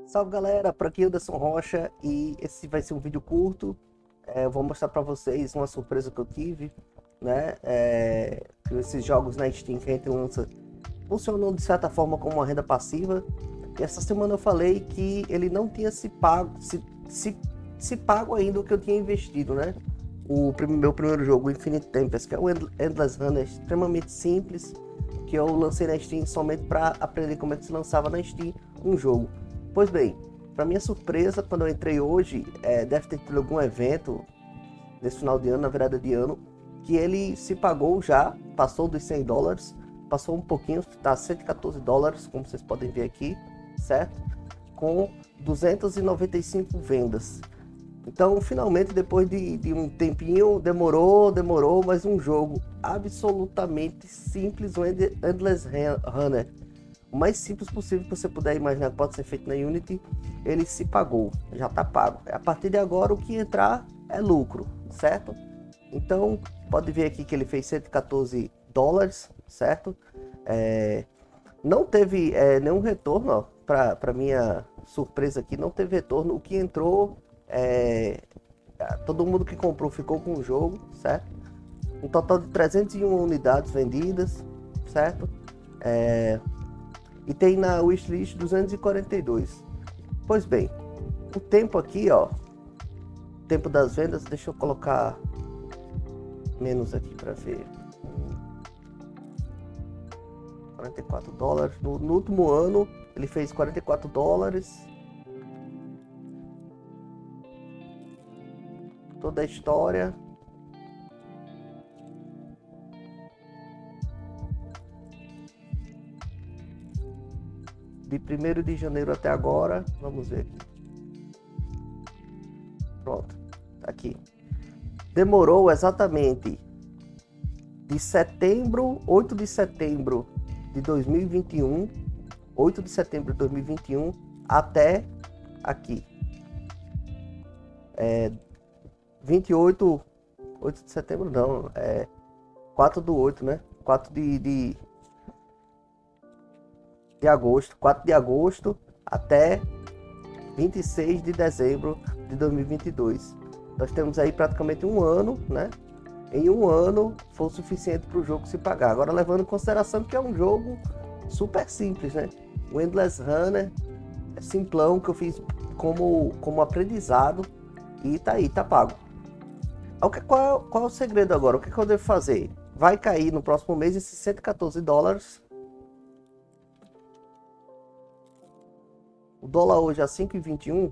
Salve galera, por aqui é o Anderson Rocha e esse vai ser um vídeo curto. Eu vou mostrar para vocês uma surpresa que eu tive, né? Que esses jogos na Steam que a gente lança funcionam de certa forma como uma renda passiva. E essa semana eu falei que ele não tinha se pago ainda o que eu tinha investido, né? Meu primeiro jogo, Infinite Tempest, que é o Endless Runner, extremamente simples, que eu lancei na Steam somente para aprender como é que se lançava na Steam um jogo. Pois bem, para minha surpresa, quando eu entrei hoje, deve ter tido algum evento nesse final de ano, na virada de ano, que ele se pagou já, passou dos $100, passou um pouquinho, tá $114, como vocês podem ver aqui, certo? Com 295 vendas. Então, finalmente, depois de um tempinho, demorou, mas um jogo absolutamente simples, o Endless Runner, o mais simples possível que você puder imaginar que pode ser feito na Unity, ele se pagou, já está pago. A partir de agora, o que entrar é lucro, certo? Então, pode ver aqui que ele fez $114, certo? Não teve nenhum retorno, para minha surpresa aqui, não teve retorno. O que entrou, todo mundo que comprou ficou com o jogo, certo? Um total de 301 unidades vendidas, certo? E tem na wishlist 242. Pois bem, o tempo aqui, ó, tempo das vendas, deixa eu colocar menos aqui para ver. $44. No último ano ele fez $44. Toda a história. De 1º de janeiro até agora, vamos ver aqui. Pronto, tá aqui. Demorou exatamente de 8 de setembro de 2021, 8 de setembro de 2021 até aqui. 8 de setembro não, 4 do 8, né? 4 de agosto, 4 de agosto até 26 de dezembro de 2022. Nós temos aí praticamente um ano, né? Em um ano foi o suficiente para o jogo se pagar. Agora, levando em consideração que é um jogo super simples, né? O Endless Runner é simplão, que eu fiz como aprendizado e tá aí, tá pago. Qual é o segredo agora? O que eu devo fazer? Vai cair no próximo mês esses $114. O dólar hoje é 5,21.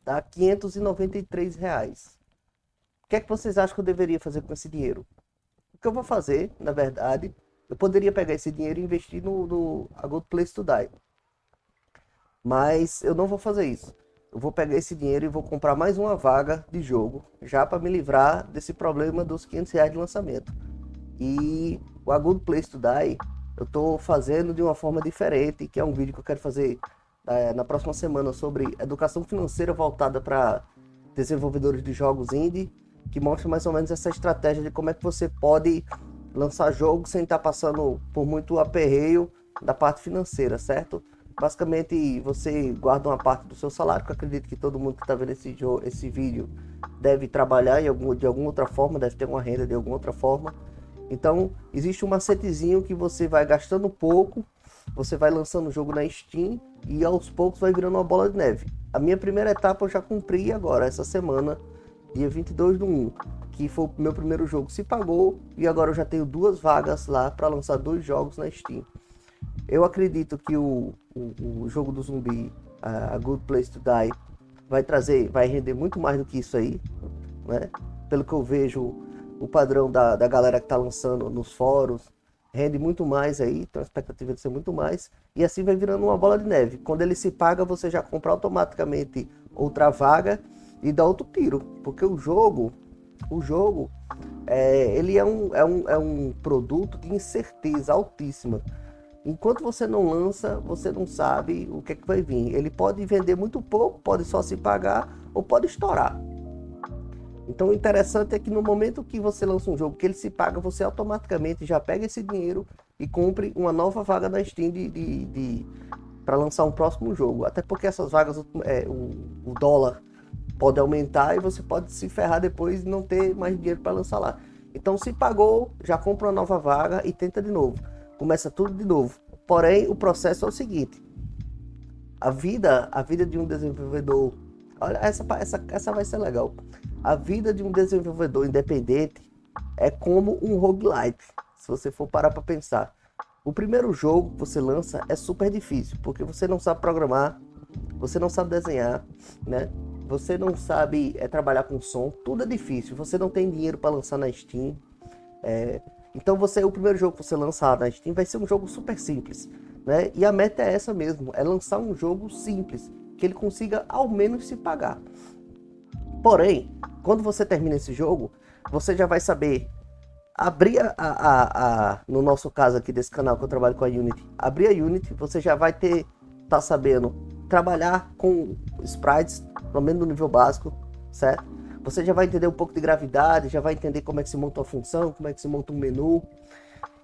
Dá R$ 593. O que é que vocês acham que eu deveria fazer com esse dinheiro? O que eu vou fazer, na verdade, eu poderia pegar esse dinheiro e investir no A Good Place to Die. Mas eu não vou fazer isso. Eu vou pegar esse dinheiro e vou comprar mais uma vaga de jogo, já para me livrar desse problema dos R$ 500 de lançamento. E o A Good Place to Die eu estou fazendo de uma forma diferente, que é um vídeo que eu quero fazer na próxima semana sobre educação financeira voltada para desenvolvedores de jogos indie, que mostra mais ou menos essa estratégia de como é que você pode lançar jogos sem estar passando por muito aperreio da parte financeira, certo? Basicamente, você guarda uma parte do seu salário, que eu acredito que todo mundo que está vendo esse vídeo deve trabalhar de alguma outra forma, deve ter uma renda de alguma outra forma. Então, existe um macetezinho que você vai gastando pouco, você vai lançando o jogo na Steam e aos poucos vai virando uma bola de neve. A minha primeira etapa eu já cumpri agora, essa semana, dia 22/1, que foi o meu primeiro jogo, se pagou, e agora eu já tenho 2 vagas lá para lançar 2 jogos na Steam. Eu acredito que o jogo do zumbi, a Good Place to Die, vai render muito mais do que isso aí, né? Pelo que eu vejo, o padrão da galera que está lançando nos fóruns rende muito mais aí, tem a expectativa de ser muito mais, e assim vai virando uma bola de neve. Quando ele se paga, você já compra automaticamente outra vaga e dá outro tiro, porque o jogo ele é um produto de incerteza altíssima. Enquanto você não lança, você não sabe o que é que vai vir. Ele pode vender muito pouco, pode só se pagar ou pode estourar. Então o interessante é que no momento que você lança um jogo que ele se paga, você automaticamente já pega esse dinheiro e compre uma nova vaga na Steam para lançar um próximo jogo. Até porque essas vagas, o dólar pode aumentar e você pode se ferrar depois e não ter mais dinheiro para lançar lá. Então se pagou, já compra uma nova vaga e tenta de novo. Começa tudo de novo. Porém, o processo é o seguinte. A vida de um desenvolvedor... Olha, essa vai ser legal. A vida de um desenvolvedor independente é como um roguelite, se você for parar para pensar. O primeiro jogo que você lança é super difícil, porque você não sabe programar, você não sabe desenhar, né? Você não sabe trabalhar com som, tudo é difícil. Você não tem dinheiro para lançar na Steam. Então o primeiro jogo que você lançar na Steam vai ser um jogo super simples, né? E a meta é essa mesmo, é lançar um jogo simples, que ele consiga ao menos se pagar. Porém, quando você termina esse jogo, você já vai saber abrir no nosso caso aqui desse canal que eu trabalho com a Unity, abrir a Unity, você já vai tá sabendo trabalhar com sprites, pelo menos no nível básico, certo? Você já vai entender um pouco de gravidade, já vai entender como é que se monta uma função, como é que se monta um menu.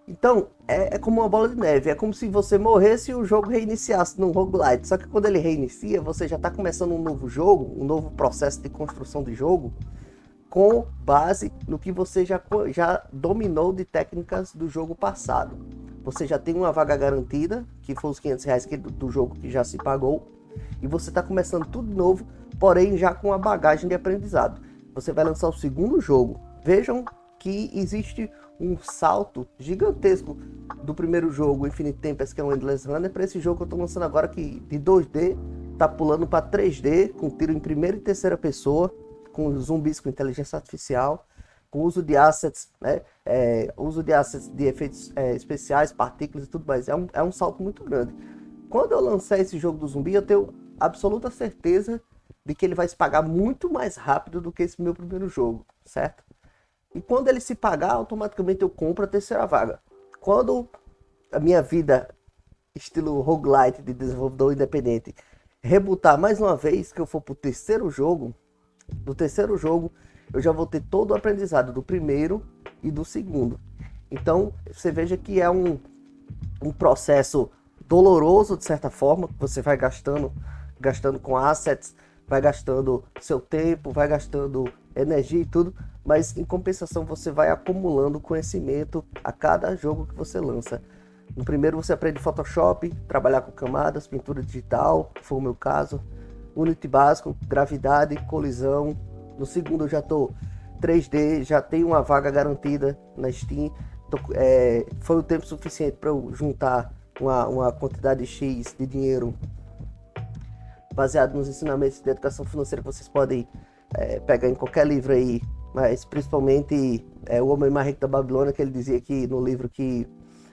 Então, é como uma bola de neve, é como se você morresse e o jogo reiniciasse num roguelite. Só que quando ele reinicia, você já está começando um novo jogo, um novo processo de construção de jogo, com base no que você já dominou de técnicas do jogo passado. Você já tem uma vaga garantida, que foi os R$500 do jogo que já se pagou, e você está começando tudo de novo, porém já com a bagagem de aprendizado. Você vai lançar o segundo jogo. Vejam que existe um salto gigantesco do primeiro jogo, Infinite Tempest, que é um Endless Runner, para esse jogo que eu estou lançando agora, que de 2D tá pulando para 3D, com tiro em primeira e terceira pessoa, com zumbis com inteligência artificial, com uso de assets, né? Uso de assets de efeitos especiais, partículas e tudo mais. É um salto muito grande. Quando eu lançar esse jogo do zumbi, eu tenho absoluta certeza de que ele vai se pagar muito mais rápido do que esse meu primeiro jogo, certo? E quando ele se pagar, automaticamente eu compro a terceira vaga. Quando a minha vida, estilo roguelite de desenvolvedor independente, rebootar mais uma vez, que eu for pro terceiro jogo, do terceiro jogo eu já vou ter todo o aprendizado do primeiro e do segundo. Então você veja que é um processo doloroso de certa forma, você vai gastando com assets, vai gastando seu tempo, vai gastando energia e tudo, mas em compensação você vai acumulando conhecimento a cada jogo que você lança. No primeiro você aprende Photoshop, trabalhar com camadas, pintura digital, que foi o meu caso, Unity básico, gravidade, colisão. No segundo eu já estou 3D, já tenho uma vaga garantida na Steam. Foi o tempo suficiente para eu juntar uma quantidade X de dinheiro baseado nos ensinamentos de educação financeira que vocês podem pegar em qualquer livro aí, mas principalmente O Homem Mais Rico da Babilônia, que ele dizia aqui no livro que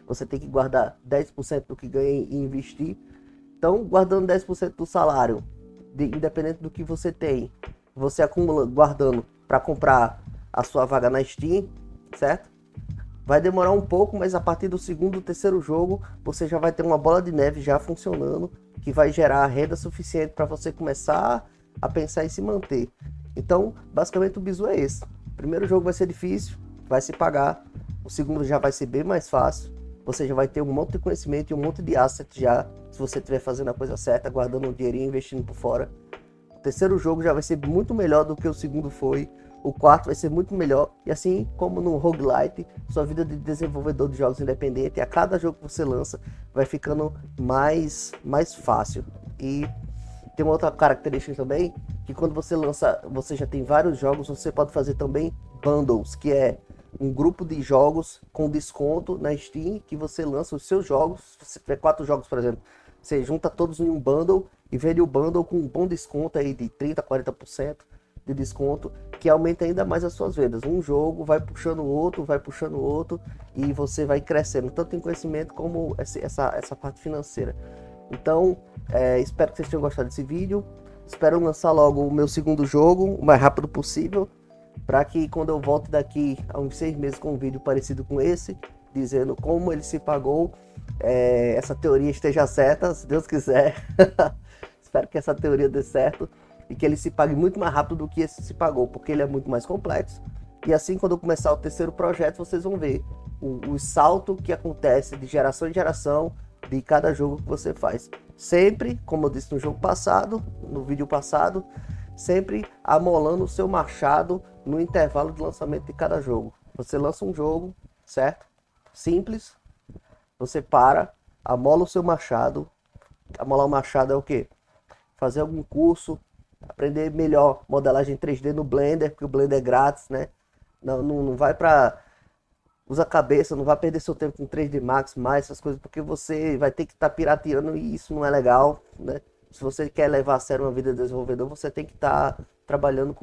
você tem que guardar 10% do que ganha e investir. Então, guardando 10% do salário, independente do que você tem, você acumula, guardando para comprar a sua vaga na Steam, certo? Vai demorar um pouco, mas a partir do segundo, terceiro jogo, você já vai ter uma bola de neve já funcionando, que vai gerar renda suficiente para você começar a pensar em se manter. Então, basicamente o bizu é esse. O primeiro jogo vai ser difícil, vai se pagar. O segundo já vai ser bem mais fácil. Você já vai ter um monte de conhecimento e um monte de asset já, se você estiver fazendo a coisa certa, guardando um dinheirinho e investindo por fora. O terceiro jogo já vai ser muito melhor do que o segundo foi. O quarto vai ser muito melhor. E assim como no roguelite, sua vida de desenvolvedor de jogos independente, a cada jogo que você lança, vai ficando mais fácil. E tem uma outra característica também, que quando você lança, você já tem vários jogos, você pode fazer também bundles, que é um grupo de jogos com desconto na Steam, que você lança os seus jogos. Se você tiver 4 jogos, por exemplo, você junta todos em um bundle e vende o bundle com um bom desconto aí de 30%, 40% de desconto, que aumenta ainda mais as suas vendas. Um jogo vai puxando o outro e você vai crescendo, tanto em conhecimento como essa parte financeira. Então, espero que vocês tenham gostado desse vídeo. Espero lançar logo o meu segundo jogo, o mais rápido possível, para que quando eu volte daqui a uns 6 meses com um vídeo parecido com esse, dizendo como ele se pagou, essa teoria esteja certa, se Deus quiser. Espero que essa teoria dê certo. e que ele se pague muito mais rápido do que esse se pagou, porque ele é muito mais complexo. E assim, quando eu começar o terceiro projeto, vocês vão ver o salto que acontece de geração em geração de cada jogo que você faz. Sempre, como eu disse no jogo passado, no vídeo passado, sempre amolando o seu machado no intervalo de lançamento de cada jogo. Você lança um jogo, certo? Simples. Você para, amola o seu machado. Amolar o machado é o quê? Fazer algum curso, aprender melhor modelagem 3D no Blender, porque o Blender é grátis, né? Não vai pra... Usa a cabeça, não vai perder seu tempo com 3D Max, mais essas coisas, porque você vai ter que estar pirateando e isso não é legal, né? Se você quer levar a sério uma vida de desenvolvedor, você tem que estar trabalhando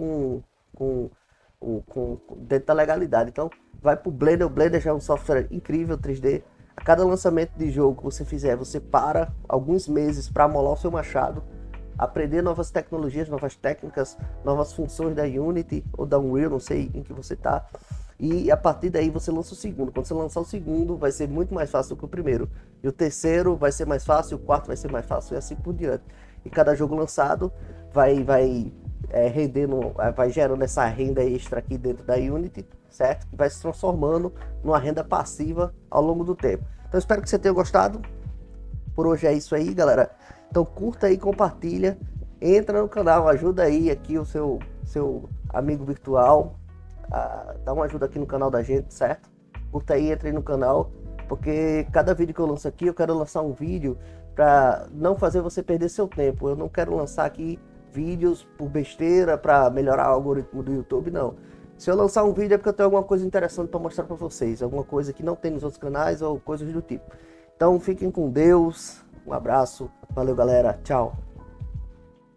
dentro da legalidade. Então, vai pro Blender. O Blender já é um software incrível, 3D. A cada lançamento de jogo que você fizer, você para alguns meses para amolar o seu machado, aprender novas tecnologias, novas técnicas, novas funções da Unity ou da Unreal, não sei em que você tá. E a partir daí você lança o segundo. Quando você lançar o segundo, vai ser muito mais fácil do que o primeiro. E o terceiro vai ser mais fácil, o quarto vai ser mais fácil e assim por diante. E cada jogo lançado vai gerando essa renda extra aqui dentro da Unity, certo? Que vai se transformando numa renda passiva ao longo do tempo. Então espero que você tenha gostado. Por hoje é isso aí, galera. Então curta aí, compartilha, entra no canal, ajuda aí aqui o seu amigo virtual, dá uma ajuda aqui no canal da gente, certo? Curta aí, entra aí no canal, porque cada vídeo que eu lanço aqui, eu quero lançar um vídeo para não fazer você perder seu tempo. Eu não quero lançar aqui vídeos por besteira para melhorar o algoritmo do YouTube, não. Se eu lançar um vídeo é porque eu tenho alguma coisa interessante para mostrar para vocês, alguma coisa que não tem nos outros canais ou coisas do tipo. Então fiquem com Deus, um abraço, valeu galera, tchau.